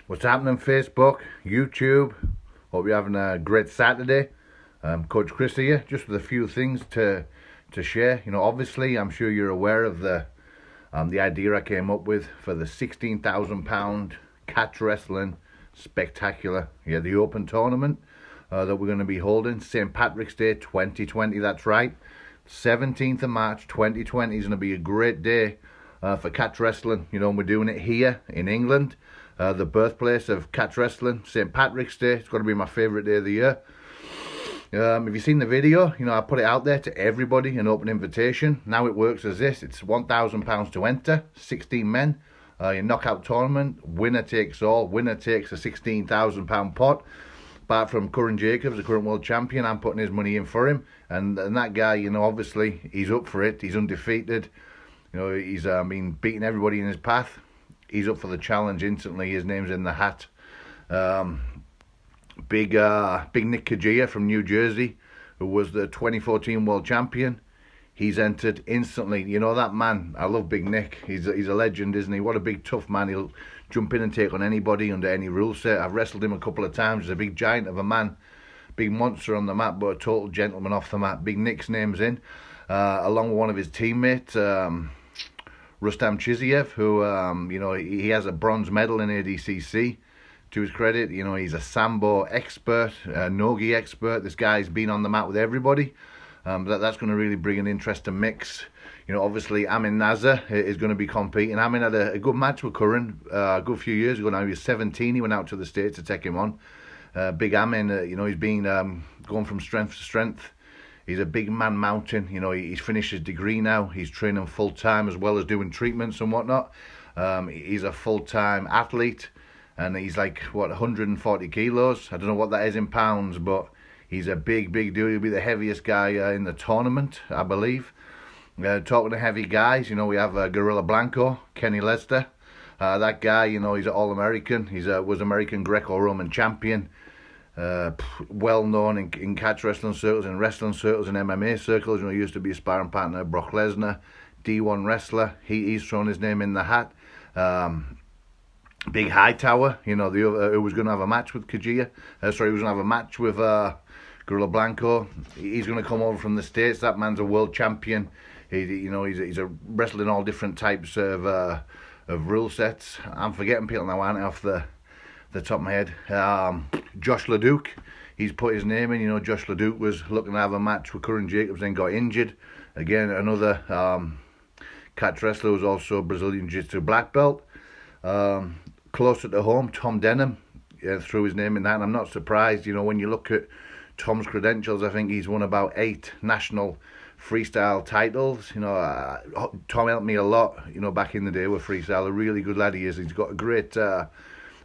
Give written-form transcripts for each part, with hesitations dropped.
What's happening, Facebook, YouTube? Hope you're having a great Saturday. Coach Chris here, just with a few things to share. Obviously, I'm sure you're aware of the idea I came up with for the £16,000 catch wrestling spectacular. Yeah, the Open tournament that we're going to be holding St. Patrick's Day 2020. That's right, 17th of March 2020 is going to be a great day for catch wrestling. We're doing it here in England. The birthplace of catch wrestling, St. Patrick's Day. It's got to be my favourite day of the year. If you've seen the video, I put it out there to everybody, an open invitation. Now it works as this: it's £1,000 to enter, 16 men, your knockout tournament, winner takes all. Winner takes a £16,000 pot. Apart from Curran Jacobs, the current world champion, I'm putting his money in for him. And that guy, obviously, he's up for it. He's undefeated. He's been beating everybody in his path. He's up for the challenge instantly. His name's in the hat. Big Nick Khadiyah from New Jersey, who was the 2014 world champion. He's entered instantly. That man, I love Big Nick. He's a legend, isn't he? What a big tough man. He'll jump in and take on anybody under any rule set. I've wrestled him a couple of times. He's a big giant of a man, big monster on the mat, but a total gentleman off the mat. Big Nick's name's in, along with one of his teammates, Rustam Chiziev, who he has a bronze medal in ADCC. To his credit, he's a sambo expert, a nogi expert. This guy's been on the mat with everybody. That's going to really bring an interesting mix. Obviously Amin Nazar is going to be competing. Amin had a good match with Curran a good few years ago. Now he was 17. He went out to the States to take him on. Big Amin, he's been going from strength to strength. He's a big man mountain. He's finished his degree now. He's training full time as well as doing treatments and whatnot. He's a full time athlete. And he's 140 kilos. I don't know what that is in pounds, but he's a big dude. He'll be the heaviest guy in the tournament, I believe. Talking to heavy guys, we have Gorilla Blanco, Kenny Lester. That guy, he's an All-American. He was American Greco-Roman champion. Well known in catch wrestling circles, in wrestling circles, in MMA circles. He used to be a sparring partner of Brock Lesnar, D1 wrestler. He's thrown his name in the hat. Big Hightower, the other, who was going to have a match with Khadiyah. He was going to have a match with Gorilla Blanco. He's going to come over from the States. That man's a world champion. He's wrestled in all different types of rule sets. I'm forgetting people now, aren't I, off the top of my head. Josh LeDuc, he's put his name in. Josh LeDuc was looking to have a match with Curran Jacobs, then got injured. Again, another catch wrestler who's also a Brazilian Jiu-Jitsu black belt. Closer to home, Tom Denham threw his name in that, and I'm not surprised. When you look at Tom's credentials, I think he's won about 8 national freestyle titles. Tom helped me a lot, back in the day with freestyle. A really good lad he is. He's got a great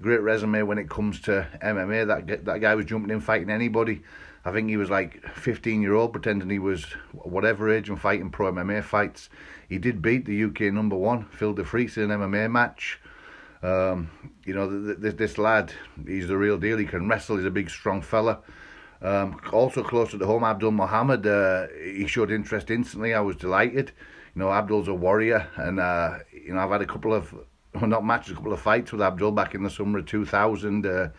resume when it comes to MMA. That guy was jumping in, fighting anybody. I think he was 15-year-old, pretending he was whatever age and fighting pro MMA fights. He did beat the UK number 1, Phil DeFries, in an MMA match. This lad, he's the real deal. He can wrestle. He's a big, strong fella. Also closer to home, Abdul Muhammad. He showed interest instantly. I was delighted. Abdul's a warrior, and I've had a couple of fights with Abdul back in the summer of 2000.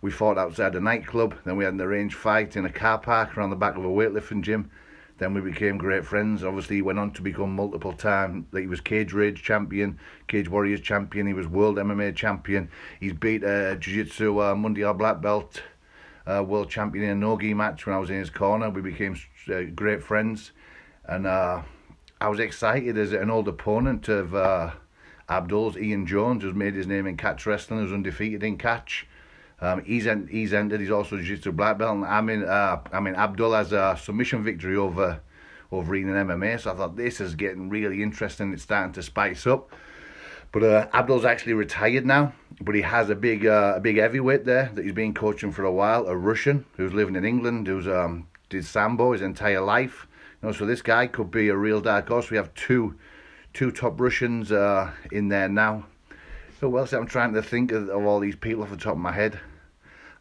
We fought outside a nightclub. Then we had an arranged fight in a car park around the back of a weightlifting gym. Then we became great friends. Obviously, he went on to become multiple time. He was Cage Rage champion, Cage Warriors champion. He was world MMA champion. He's beat Jiu-Jitsu Mundial black belt world champion in a no-gi match when I was in his corner. We became great friends. And I was excited as an old opponent of Abdul's, Ian Jones, who's made his name in catch wrestling, who's undefeated in catch. He's entered. He's also Jiu-Jitsu black belt. And Abdul has a submission victory over Ian in MMA. So I thought, this is getting really interesting. It's starting to spice up. But Abdul's actually retired now. But he has a big heavyweight there that he's been coaching for a while. A Russian who's living in England, who's did sambo his entire life. So this guy could be a real dark horse. We have two top Russians in there now. Who else? I'm trying to think of all these people off the top of my head.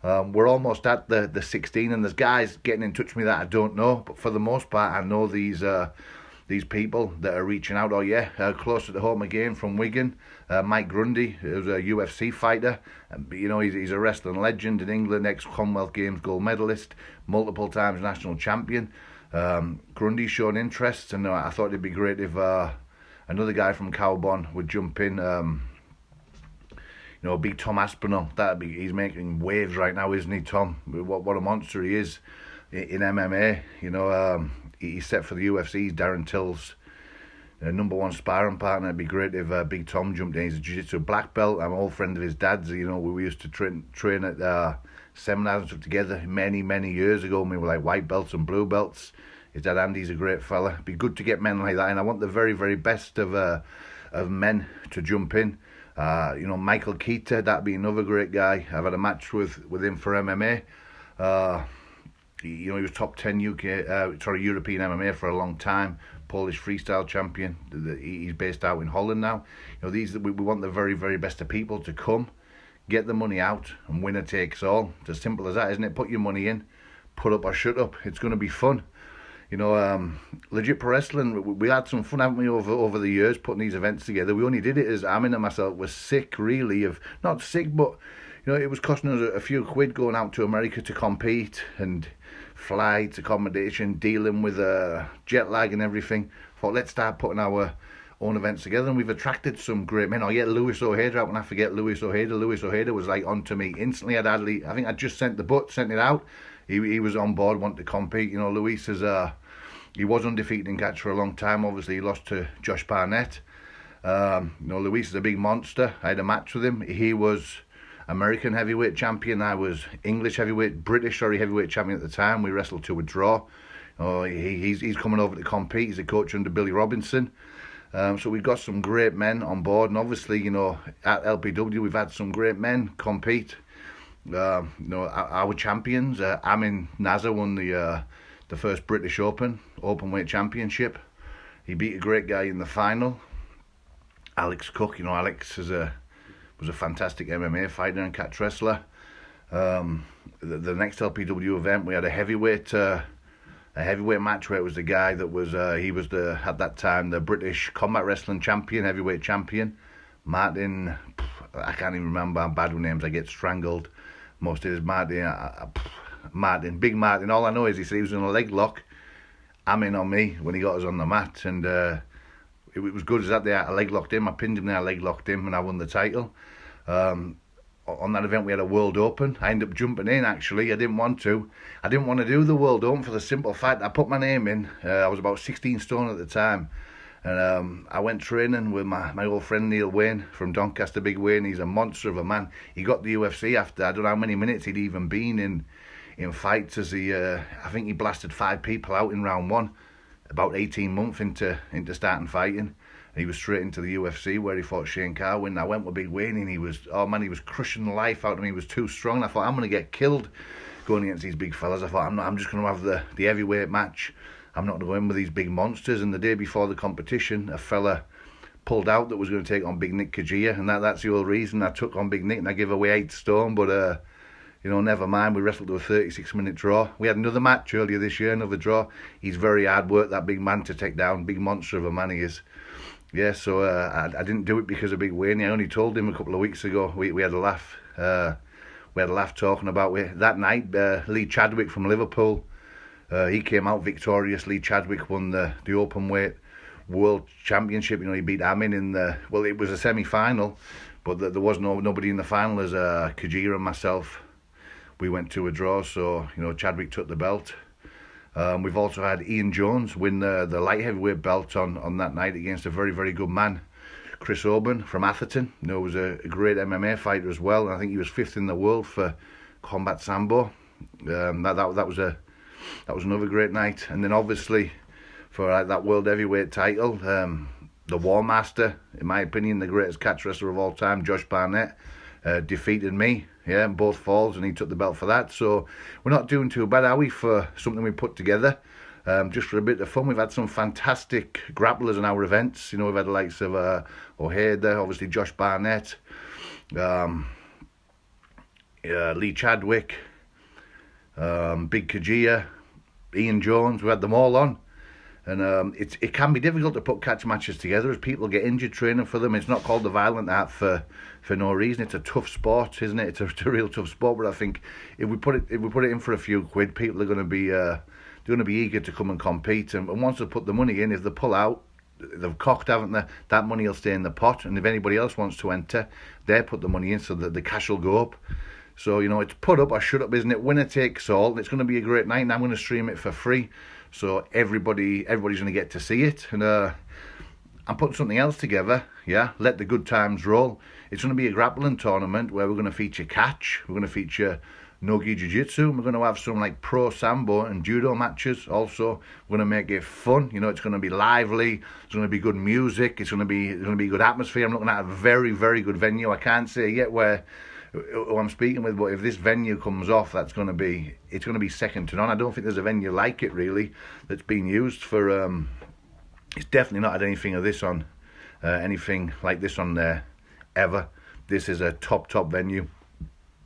We're almost at the 16, and there's guys getting in touch with me that I don't know, but for the most part, I know these these people that are reaching out. Closer to home again from Wigan, Mike Grundy, who's a UFC fighter. He's a wrestling legend in England, ex-Commonwealth Games gold medalist, multiple times national champion. Grundy's shown interest, and I thought it'd be great if another guy from Cowbon would jump in. Big Tom Aspinall. He's making waves right now, isn't he, Tom? What a monster he is in MMA. He's set for the UFC. He's Darren Till's #1 sparring partner. It'd be great if Big Tom jumped in. He's a jiu-jitsu black belt. I'm an old friend of his dad's. We used to train at seminars and stuff together many years ago. We were like white belts and blue belts. His dad Andy's a great fella. It'd be good to get men like that, and I want the very, very best of men to jump in. Michael Keita, that'd be another great guy. I've had a match with him for MMA. He was top 10 European MMA for a long time. Polish freestyle champion. He's based out in Holland now. We want the very, very best of people to come, get the money out, and winner takes all. It's as simple as that, isn't it? Put your money in, put up or shut up. It's going to be fun. Legit Pro Wrestling, we had some fun, haven't we, over the years, putting these events together. We only did it as Amin and myself were sick, really, not sick, but, it was costing us a few quid going out to America to compete, and flights, accommodation, dealing with jet lag and everything. Thought, let's start putting our own events together, and we've attracted some great men. Lewis Ojeda out, when I forget Lewis Ojeda. Lewis Ojeda was like on to me instantly. I think I just sent it out. He was on board, wanted to compete. Luis he was undefeated in catch for a long time. Obviously, he lost to Josh Barnett. Luis is a big monster. I had a match with him. He was American heavyweight champion. I was British heavyweight champion at the time. We wrestled to a draw. He's coming over to compete. He's a coach under Billy Robinson. So we've got some great men on board, and obviously, at LPW we've had some great men compete. Our champions, Amin Nazar won the first British Openweight Championship. He beat a great guy in the final. Alex Cook, Alex was a fantastic MMA fighter and catch wrestler. The next LPW event, we had a heavyweight match where it was the guy that was at that time the British Combat Wrestling Champion, heavyweight champion, Martin. I can't even remember. I'm bad with names. I get strangled. Most of it is Big Martin. All I know is he said he was in a leg lock, Amin on me when he got us on the mat, and it was good as that day. I leg locked him, I pinned him there, I leg locked him, and I won the title. On that event we had a World Open. I ended up jumping in, actually. I didn't want to do the World Open for the simple fact I put my name in. I was about 16 stone at the time. And I went training with my old friend Neil Wayne from Doncaster. Big Wayne, he's a monster of a man. He got the UFC after I don't know how many minutes he'd even been in fights. I think he blasted 5 people out in round 1, about 18 months into starting fighting. And he was straight into the UFC where he fought Shane Carwin. I went with Big Wayne, and he was crushing the life out of me. He was too strong. I thought, I'm going to get killed going against these big fellas. I thought, I'm just going to have the heavyweight match. I'm not going to go in with these big monsters. And the day before the competition, a fella pulled out that was going to take on Big Nick Khadiyah, and that's the whole reason I took on Big Nick, and I gave away 8 stone. But never mind. We wrestled to a 36-minute draw. We had another match earlier this year, another draw. He's very hard work, that big man, to take down. Big monster of a man he is. Yeah, so I didn't do it because of Big Wayne. I only told him a couple of weeks ago. We had a laugh. We had a laugh talking about it. That night, Lee Chadwick from Liverpool, he came out victorious. Lee Chadwick won the Openweight World Championship. He beat Amin in it was a semi-final, but there was nobody in the final as Khadiyah and myself. We went to a draw, so Chadwick took the belt. We've also had Ian Jones win the light heavyweight belt on that night against a very, very good man, Chris Oban from Atherton. Was a great MMA fighter as well. I think he was 5th in the world for combat sambo. That was another great night. And then obviously for that world heavyweight title, the War Master, in my opinion, the greatest catch wrestler of all time, Josh Barnett, defeated me. Yeah, in both falls, and he took the belt for that. So we're not doing too bad, are we, for something we put together? Just for a bit of fun. We've had some fantastic grapplers in our events. We've had the likes of Ojeda, obviously Josh Barnett, Lee Chadwick, Big Khadiyah, Ian Jones. We had them all on. And it can be difficult to put catch matches together as people get injured training for them. It's not called the violent art for no reason. It's a tough sport, isn't it? It's a real tough sport. But I think if we put it in for a few quid, people are going to be eager to come and compete. And once they put the money in, if they pull out, they've cocked, haven't they? That money will stay in the pot. And if anybody else wants to enter, they put the money in so that the cash will go up. So, it's put up or shut up, isn't it? Winner takes all. It's going to be a great night, and I'm going to stream it for free. So everybody's going to get to see it. And I'm putting something else together, yeah? Let the good times roll. It's going to be a grappling tournament where we're going to feature catch. We're going to feature Nogi Jiu-Jitsu. We're going to have some like pro sambo and judo matches also. We're going to make it fun. It's going to be lively. There's going to be good music. It's going to be a good atmosphere. I'm looking at a very, very good venue. I can't say yet who I'm speaking with, but if this venue comes off, it's going to be second to none. I don't think there's a venue like it really that's been used for. It's definitely not had anything like this on there ever. This is a top venue,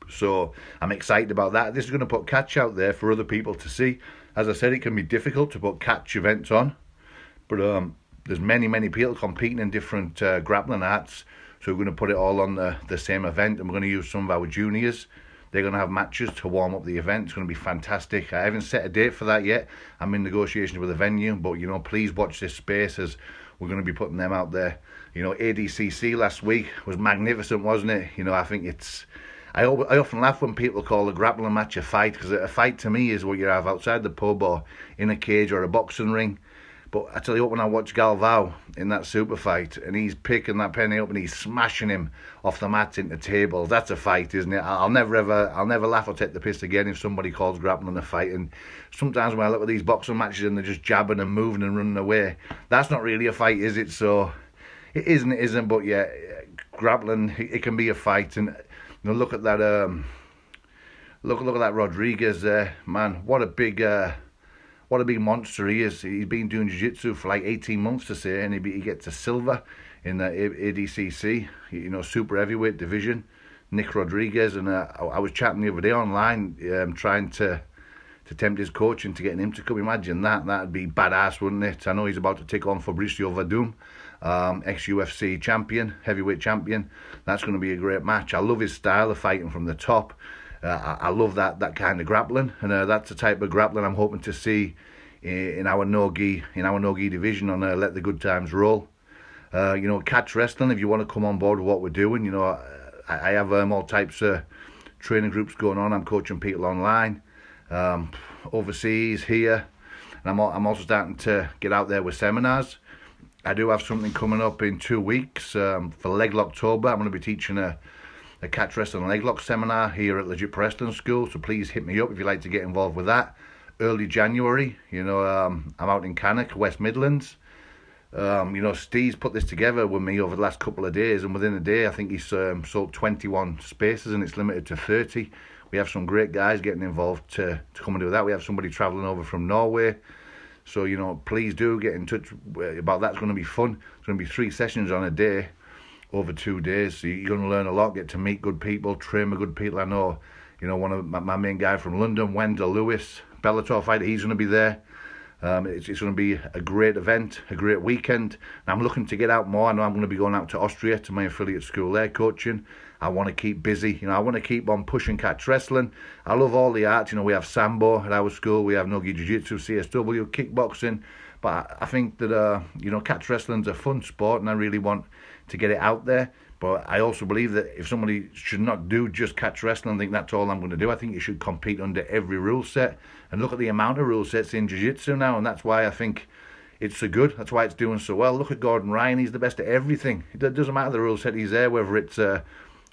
so I'm excited about that. This is going to put catch out there for other people to see. As I said, it can be difficult to put catch events on, but there's many people competing in different grappling arts. So we're going to put it all on the same event, and we're going to use some of our juniors. They're going to have matches to warm up the event. It's going to be fantastic. I haven't set a date for that yet. I'm in negotiations with a venue, but please watch this space as we're going to be putting them out there. ADCC last week was magnificent, wasn't it? I think it's. I often laugh when people call a grappling match a fight, because a fight to me is what you have outside the pub or in a cage or a boxing ring. But I tell you what, when I watch Galvao in that super fight and he's picking that penny up and he's smashing him off the mat into tables, that's a fight, isn't it? I'll never laugh or take the piss again if somebody calls grappling a fight. And sometimes when I look at these boxing matches and they're just jabbing and moving and running away, that's not really a fight, is it? So it isn't. But yeah, grappling, it can be a fight. And look at that. Look at that Rodriguez there, man. What a big monster he is. He's been doing jiu-jitsu for like 18 months to say, and he gets a silver in the ADCC, super heavyweight division, Nick Rodriguez. And I was chatting the other day online, trying to tempt his coach into getting him to come. Imagine that. That'd be badass, wouldn't it? I know he's about to take on Fabricio Verdum, ex-UFC champion, heavyweight champion. That's going to be a great match. I love his style of fighting from the top. I love that kind of grappling, and that's the type of grappling I'm hoping to see in our Nogi division on Let the Good Times Roll. Catch wrestling. If you want to come on board with what we're doing, I have all types of training groups going on. I'm coaching people online, overseas, here, and I'm also starting to get out there with seminars. I do have something coming up in 2 weeks for Leg Locktober. I'm going to be teaching a catch wrestling leg lock seminar here at Legit Pro Wrestling School, so please hit me up if you'd like to get involved with that. Early January, I'm out in Cannock, West Midlands. Steve's put this together with me over the last couple of days, and within a day I think he's sold 21 spaces, and it's limited to 30. We have some great guys getting involved to come and do that. We have somebody travelling over from Norway, so please do get in touch about that. It's going to be fun. It's going to be 3 sessions on a day over 2 days, so you're going to learn a lot, get to meet good people, train with good people. I know, one of my main guy from London, Wendell Lewis, Bellator fighter, he's going to be there. It's going to be a great event, a great weekend. And I'm looking to get out more. I know I'm going to be going out to Austria to my affiliate school there coaching. I want to keep busy. I want to keep on pushing catch wrestling. I love all the arts. We have Sambo at our school. We have Nogi Jiu-Jitsu, CSW, kickboxing. But I think that, catch wrestling's a fun sport, and I really want to get it out there. But I also believe that if somebody should not do just catch wrestling, I think that's all I'm going to do. I think you should compete under every rule set. And look at the amount of rule sets in jiu-jitsu now, and that's why I think it's so good. That's why it's doing so well. Look at Gordon Ryan. He's the best at everything. It doesn't matter the rule set he's there, whether it's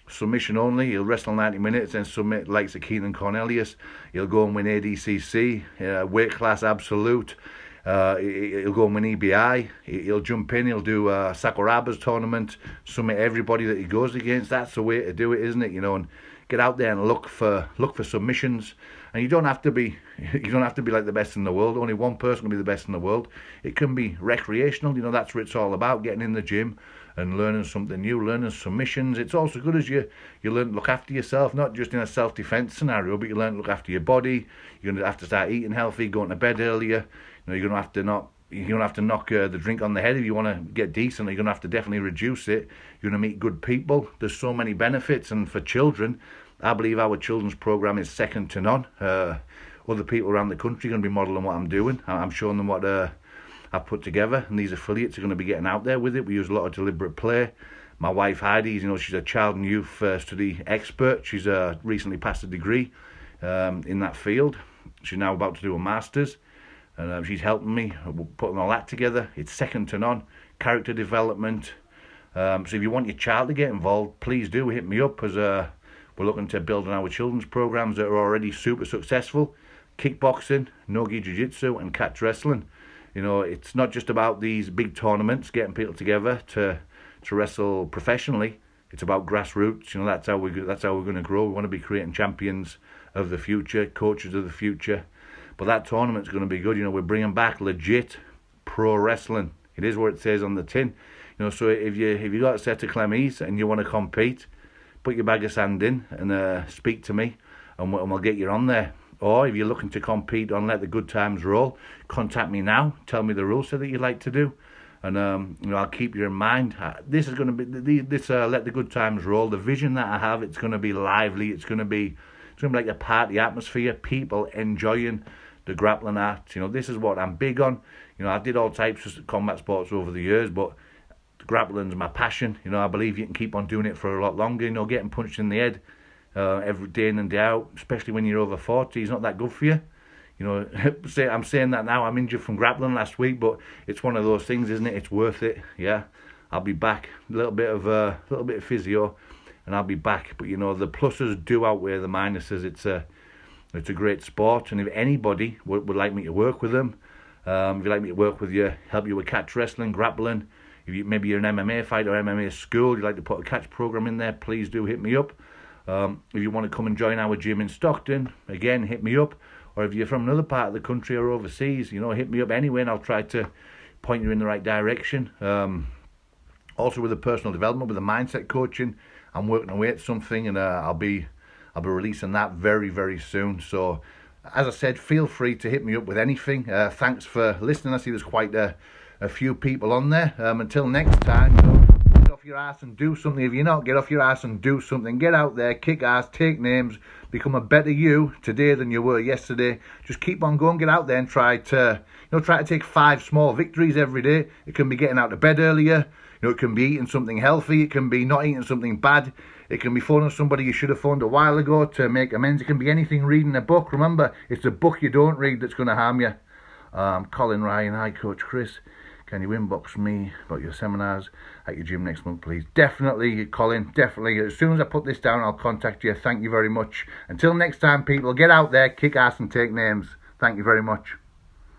submission only. He'll wrestle 90 minutes and submit like Keenan Cornelius. He'll go and win ADCC, weight class absolute. He'll go and win EBI. He'll jump in. He'll do Sakuraba's tournament. Submit everybody that he goes against. That's the way to do it, isn't it? And get out there and look for submissions. And you don't have to be like the best in the world. Only one person can be the best in the world. It can be recreational. That's what it's all about. Getting in the gym and learning something new, learning submissions. It's also good as you learn to look after yourself, not just in a self-defense scenario, but you learn to look after your body. You're going to have to start eating healthy, going to bed earlier. You're going to have to not you're going to have to knock the drink on the head if you want to get decent. You're going to have to definitely reduce it. You're going to meet good people. There's so many benefits. And for children, I believe our children's programme is second to none. Other people around the country are going to be modelling what I'm doing. I'm showing them what I've put together. And these affiliates are going to be getting out there with it. We use a lot of deliberate play. My wife, Heidi, she's a child and youth study expert. She's recently passed a degree in that field. She's now about to do a master's. And she's helping me putting all that together. It's second to none. Character development. So if you want your child to get involved, please do hit me up, as we're looking to build on our children's programs that are already super successful. Kickboxing, no-gi jiu-jitsu and catch wrestling. It's not just about these big tournaments, getting people together to wrestle professionally. It's about grassroots. That's how we're going to grow. We want to be creating champions of the future, coaches of the future. But that tournament's going to be good. We're bringing back legit pro wrestling. It is what it says on the tin. So if you got a set of clemmies and you want to compete, put your bag of sand in and speak to me, and we'll get you on there. Or if you're looking to compete on Let the Good Times Roll, contact me now. Tell me the rules that you'd like to do, and I'll keep you in mind. This is going to be this Let the Good Times Roll. The vision that I have, it's going to be lively. It's going to be like a party atmosphere. People enjoying the grappling art. This is what I'm big on. I did all types of combat sports over the years, but grappling's my passion. I believe you can keep on doing it for a lot longer. Getting punched in the head every day in and day out, especially when you're over 40, is not that good for you. I'm saying that now. I'm injured from grappling last week, but it's one of those things, isn't it? It's worth it. Yeah, I'll be back. A little bit of physio, and I'll be back. But the pluses do outweigh the minuses. It's a great sport, and if anybody would like me to work with them, if you'd like me to work with you, help you with catch wrestling, grappling, maybe you're an MMA fighter or MMA school, you'd like to put a catch program in there, please do hit me up. If you want to come and join our gym in Stockton, again, hit me up. Or if you're from another part of the country or overseas, hit me up anyway, and I'll try to point you in the right direction. Also with the personal development, with the mindset coaching, I'm working away at something, and I'll be releasing that very, very soon. So, as I said, feel free to hit me up with anything. Thanks for listening. I see there's quite a few people on there. Until next time, get off your ass and do something. If you're not, get off your ass and do something. Get out there, kick ass, take names, become a better you today than you were yesterday. Just keep on going. Get out there and try to take 5 small victories every day. It can be getting out of bed earlier. It can be eating something healthy. It can be not eating something bad. It can be phoning somebody you should have phoned a while ago to make amends. It can be anything. Reading a book. Remember, it's the book you don't read that's going to harm you. Colin Ryan, hi Coach Chris. Can you inbox me about your seminars at your gym next month, please? Definitely, Colin, definitely. As soon as I put this down, I'll contact you. Thank you very much. Until next time, people, get out there, kick ass and take names. Thank you very much.